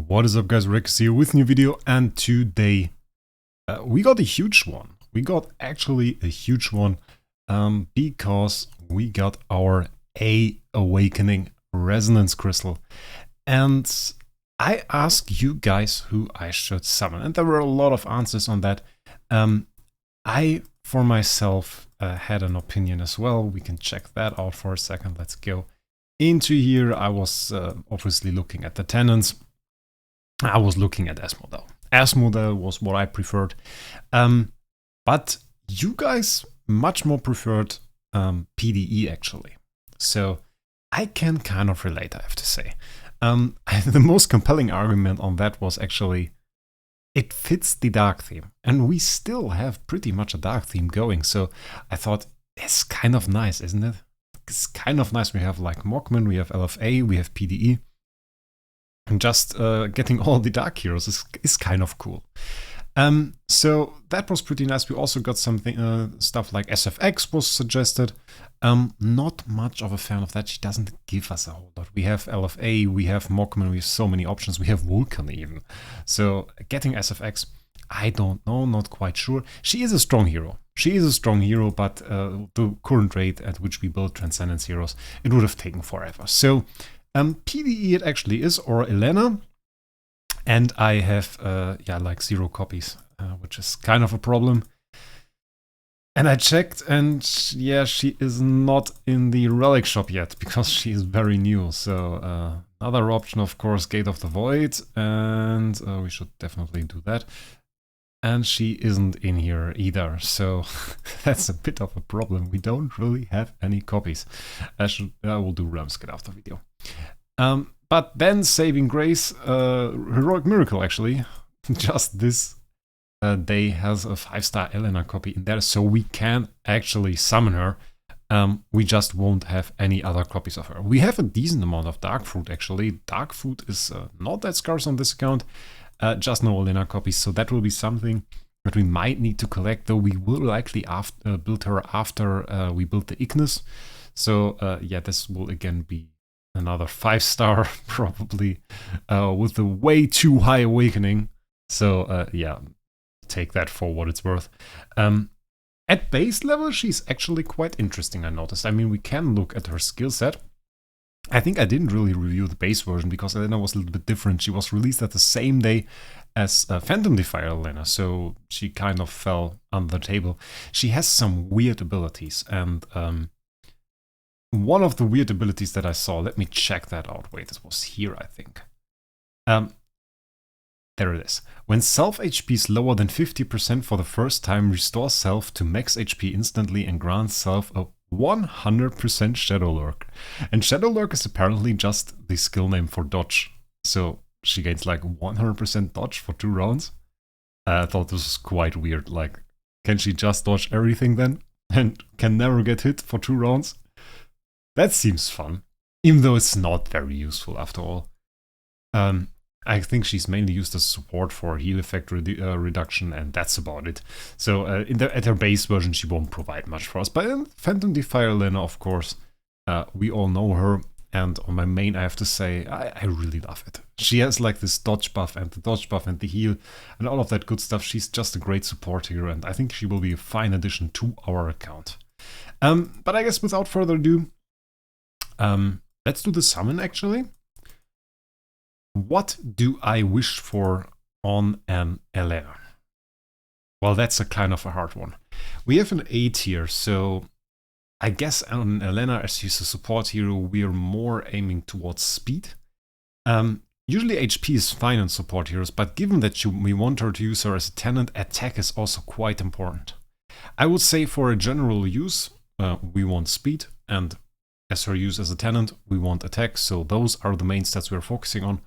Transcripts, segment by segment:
What is up, guys? Rerolling here with a new video, and today we got a huge one. We got actually a huge one because we got our Awakening Resonance Crystal. And I asked you guys who I should summon, and there were a lot of answers on that. I, for myself, had an opinion as well. We can check that out for a second. Let's go into here. I was obviously looking at the tenants. I was looking at S-Model. S-Model was what I preferred. But you guys much more preferred PDE actually. So I can kind of relate, I have to say. The most compelling argument on that was actually it fits the dark theme. And we still have pretty much a dark theme going. So I thought it's kind of nice, isn't it? It's kind of nice. We have like Mockman, we have LFA, we have PDE. And just getting all the dark heroes is kind of cool. So that was pretty nice. We also got something stuff like SFX was suggested. Not much of a fan of that. She doesn't give us a whole lot. We have LFA, we have Mockman, we have so many options. We have Vulcan even. So getting SFX, I don't know, not quite sure. She is a strong hero. She is a strong hero, but the current rate at which we build Transcendence heroes, it would have taken forever. So PDE it actually is, or Elena, and I have like 0 copies, which is kind of a problem. And I checked, and yeah, she is not in the Relic shop yet because she is very new. So another option, of course, Gate of the Void, and we should definitely do that. And she isn't in here either, so that's a bit of a problem. We don't really have any copies. I will do Ramskit after video. But then Saving Grace, Heroic Miracle actually, just this day has a 5-star Elena copy in there, so we can actually summon her. We just won't have any other copies of her. We have a decent amount of Dark Fruit actually. Dark Fruit is not that scarce on this account. Just no Elena copies, so that will be something that we might need to collect, though we will likely build her after we build the Ignis. So yeah, this will again be another 5-star probably with a way too high awakening. So yeah, take that for what it's worth. At base level, she's actually quite interesting, I noticed. I mean, we can look at her skill set. I think I didn't really review the base version because Elena was a little bit different. She was released at the same day as Phantom Defier Elena, so she kind of fell under the table. She has some weird abilities, and one of the weird abilities that I saw, let me check that out. Wait, it was here, I think. There it is. When self HP is lower than 50% for the first time, restore self to max HP instantly and grant self a 100% Shadow Lurk. And Shadow Lurk is apparently just the skill name for dodge. So she gains like 100% dodge for 2 rounds. I thought this was quite weird. Like, can she just dodge everything then? And can never get hit for 2 rounds? That seems fun. Even though it's not very useful after all. I think she's mainly used as support for heal effect reduction, and that's about it. So at her base version, she won't provide much for us. But in Phantom Defier Elena, of course, we all know her. And on my main, I have to say, I really love it. She has like this dodge buff and the dodge buff and the heal and all of that good stuff. She's just a great support here, and I think she will be a fine addition to our account. But I guess without further ado, let's do the summon actually. What do I wish for on an Elena? Well, that's a kind of a hard one. We have an A tier, so I guess on Elena, as she's a support hero, we are more aiming towards speed. Usually HP is fine on support heroes, but given that we want her to use her as a tenant, attack is also quite important. I would say for a general use, we want speed, and as her use as a tenant, we want attack, so those are the main stats we're focusing on.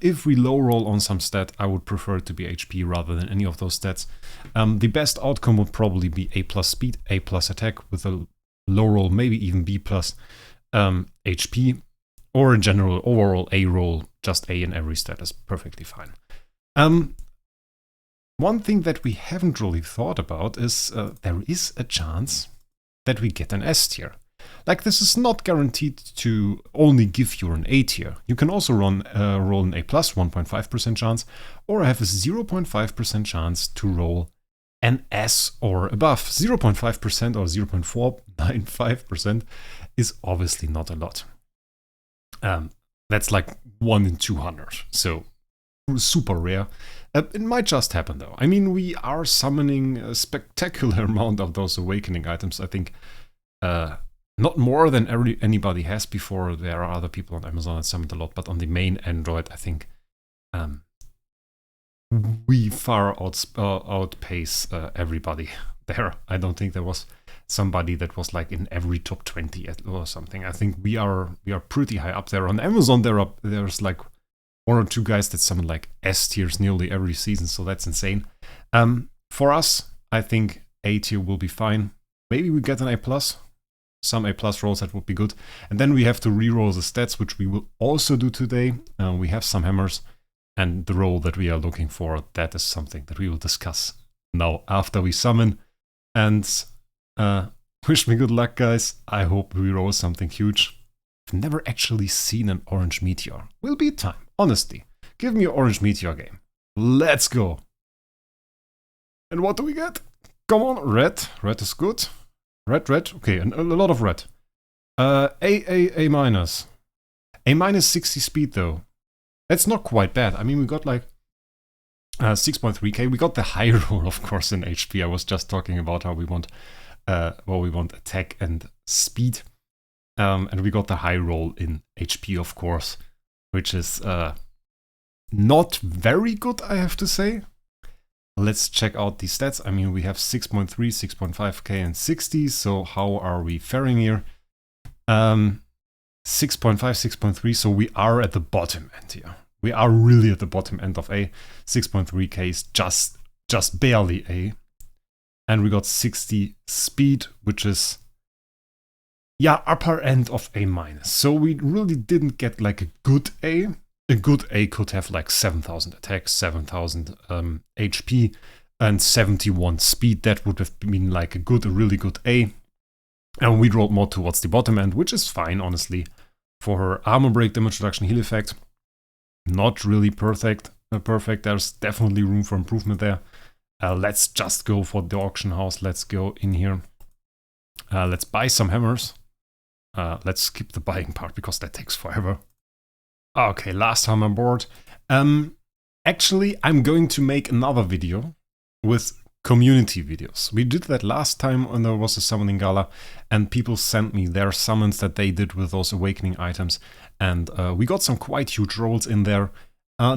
If we low roll on some stat, I would prefer it to be HP rather than any of those stats. The best outcome would probably be A plus speed, A plus attack, with a low roll, maybe even B plus HP, or a general overall A roll, just A in every stat is perfectly fine. One thing that we haven't really thought about is there is a chance that we get an S tier. Like, this is not guaranteed to only give you an A tier. You can also roll an A+, 1.5% chance, or have a 0.5% chance to roll an S or above. 0.5% or 0.495% is obviously not a lot. That's like 1 in 200, so super rare. It might just happen though. I mean, we are summoning a spectacular amount of those awakening items. I think not more than anybody has before. There are other people on Amazon that summoned a lot, but on the main Android, I think we far outpace everybody there. I don't think there was somebody that was like in every top 20 or something. I think we are pretty high up there. On Amazon, there's like 1 or 2 guys that summon like S tiers nearly every season, so that's insane. For us, I think A tier will be fine. Maybe we get an A+, some A+ rolls, that would be good. And then we have to reroll the stats, which we will also do today. We have some hammers, and the roll that we are looking for, that is something that we will discuss now after we summon. And wish me good luck, guys. I hope we roll something huge. I've never actually seen an orange meteor. Will be time. Honestly, give me an orange meteor game. Let's go. And what do we get? Come on, red. Red is good. Red. Okay, and a lot of red. A minus. A minus 60 speed though. That's not quite bad. I mean, we got like 6.3k. We got the high roll, of course, in HP. I was just talking about how we want, attack and speed. And we got the high roll in HP, of course, which is not very good, I have to say. Let's check out the stats. I mean, we have 6.3, 6.5k, and 60. So how are we faring here? 6.5, 6.3. So we are at the bottom end here. We are really at the bottom end of A. 6.3k is just barely A. And we got 60 speed, which is, yeah, upper end of A minus. So we really didn't get like a good A. A good A could have like 7,000 attack, 7,000 HP, and 71 speed. That would have been like a really good A. And we rolled more towards the bottom end, which is fine, honestly. For her armor break, damage reduction, heal effect, not really perfect. There's definitely room for improvement there. Let's just go for the auction house. Let's go in here. Let's buy some hammers. Let's skip the buying part because that takes forever. Okay, last hammer board. Actually, I'm going to make another video with community videos. We did that last time when there was a summoning gala, and people sent me their summons that they did with those awakening items, and we got some quite huge rolls in there.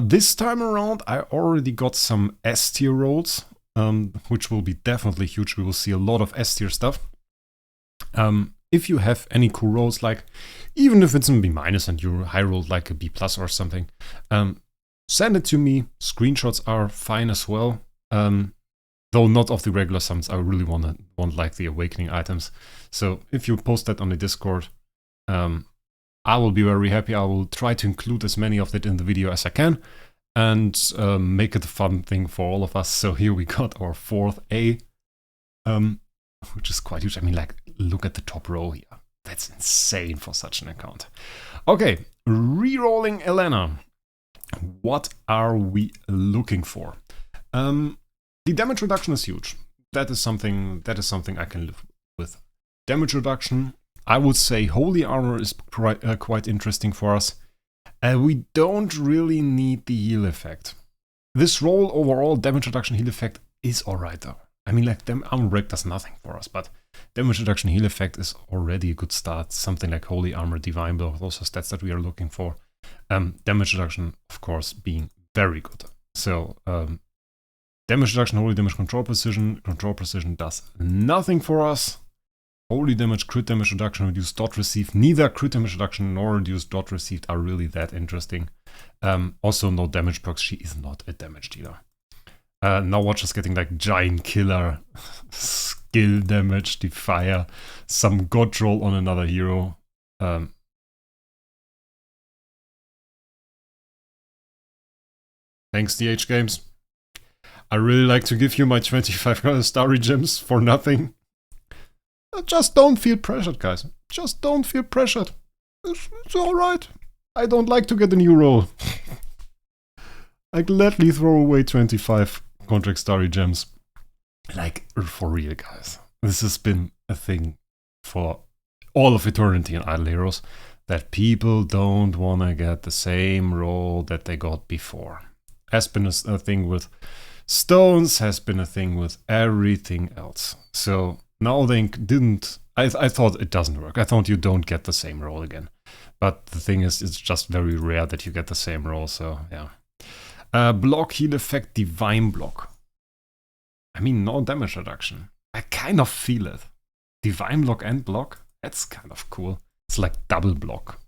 This time around, I already got some S tier rolls, which will be definitely huge. We will see a lot of S tier stuff. If you have any cool rolls, like even if it's a B- and you high rolled like a B+ or something, send it to me. Screenshots are fine as well. Though not of the regular summons. I really want like the awakening items. So if you post that on the Discord, I will be very happy. I will try to include as many of it in the video as I can, and make it a fun thing for all of us. So here we got our 4th A, which is quite huge. I mean, like, look at the top row here. That's insane for such an account. Okay, rerolling Elena. What are we looking for? The damage reduction is huge. That is something I can live with. Damage reduction, I would say holy armor is quite interesting for us. We don't really need the heal effect. This roll overall, damage reduction heal effect, is alright though. I mean, like, armor break does nothing for us, but damage reduction heal effect is already a good start. Something like holy armor, divine blow, those are stats that we are looking for. Damage reduction, of course, being very good. So, damage reduction, holy damage, control precision. Control precision does nothing for us. Holy damage, crit damage reduction, reduced dot received. Neither crit damage reduction nor reduced dot received are really that interesting. Also, no damage perks. She is not a damage dealer. Now watch us getting like giant killer, skill damage, defier, some god roll on another hero. Thanks, DH Games. I really like to give you my 25 starry gems for nothing. Just don't feel pressured, guys. Just don't feel pressured. It's alright. I don't like to get a new roll. I gladly throw away 25 contract starry gems. Like, for real, guys. This has been a thing for all of eternity in Idle Heroes, that people don't want to get the same roll that they got before. Has been a thing with stones, has been a thing with everything else. So now they didn't... I thought it doesn't work. I thought you don't get the same roll again. But the thing is, it's just very rare that you get the same roll, so yeah. Block, heal effect, divine block. I mean, no damage reduction. I kind of feel it. Divine block and block? That's kind of cool. It's like double block.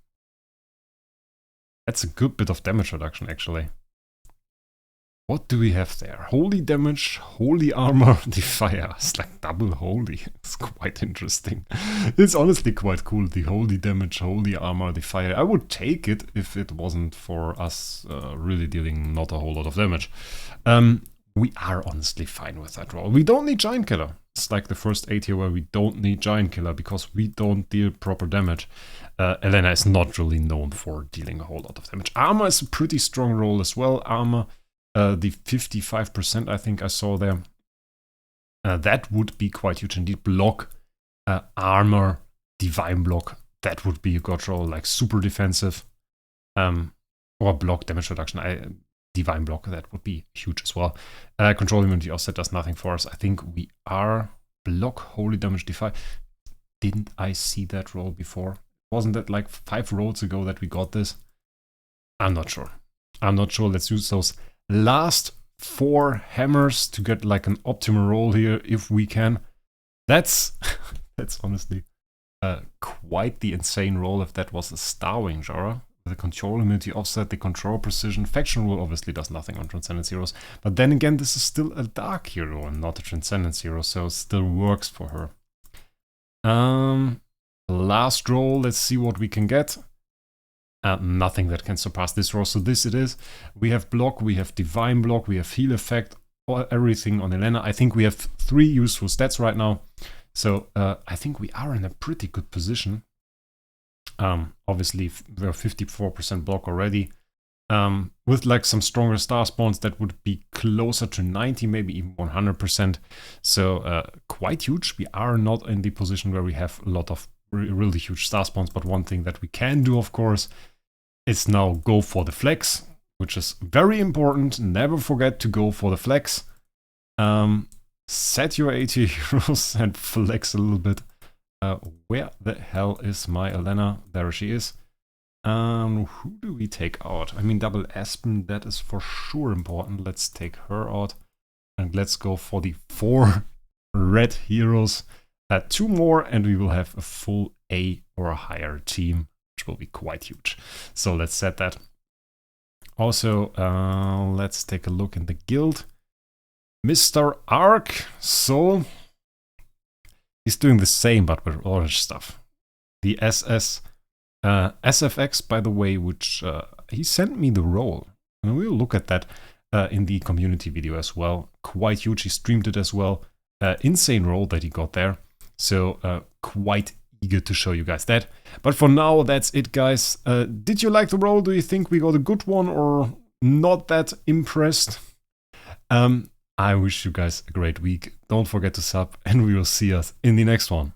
That's a good bit of damage reduction, actually. What do we have there? Holy damage, holy armor, defier. It's like double holy. It's quite interesting. It's honestly quite cool. The holy damage, holy armor, defier. I would take it if it wasn't for us really dealing not a whole lot of damage. We are honestly fine with that roll. We don't need Giant Killer. It's like the first 8 here where we don't need Giant Killer because we don't deal proper damage. Elena is not really known for dealing a whole lot of damage. Armor is a pretty strong roll as well. Armor, the 55% I think I saw there. That would be quite huge indeed. Block, armor, divine block. That would be a god roll, like super defensive. Or block damage reduction. Divine block, that would be huge as well. Control immunity offset does nothing for us. I think we are block, holy damage, defy. Didn't I see that roll before? Wasn't that like 5 rolls ago that we got this? I'm not sure. I'm not sure. Let's use those last 4 hammers to get like an optimal roll here if we can. That's that's honestly quite the insane roll if that was a Starwing Jara. The control immunity offset, the control precision. Faction rule obviously does nothing on Transcendence heroes. But then again, this is still a dark hero and not a Transcendence hero, so it still works for her. Last roll, let's see what we can get. Nothing that can surpass this roll, so this it is. We have block, we have divine block, we have heal effect, everything on Elena. I think we have 3 useful stats right now. So I think we are in a pretty good position. Obviously we're 54% block already. With like some stronger star spawns that would be closer to 90, maybe even 100%. So quite huge. We are not in the position where we have a lot of really huge star spawns, but one thing that we can do, of course, is now go for the flex, which is very important. Never forget to go for the flex. Set your 80 heroes and flex a little bit. Where the hell is my Elena? There she is. Who do we take out? I mean, double Aspen, that is for sure important. Let's take her out. And let's go for the 4 red heroes. 2 more and we will have a full A or a higher team, which will be quite huge. So let's set that. Also, let's take a look in the guild. Mr. Ark, so he's doing the same but with orange stuff. The SFX, by the way, which he sent me the roll. And we'll look at that in the community video as well. Quite huge, he streamed it as well. Insane roll that he got there. So quite eager to show you guys that. But for now, that's it, guys. Did you like the roll? Do you think we got a good one or not that impressed? I wish you guys a great week. Don't forget to sub and we will see us in the next one.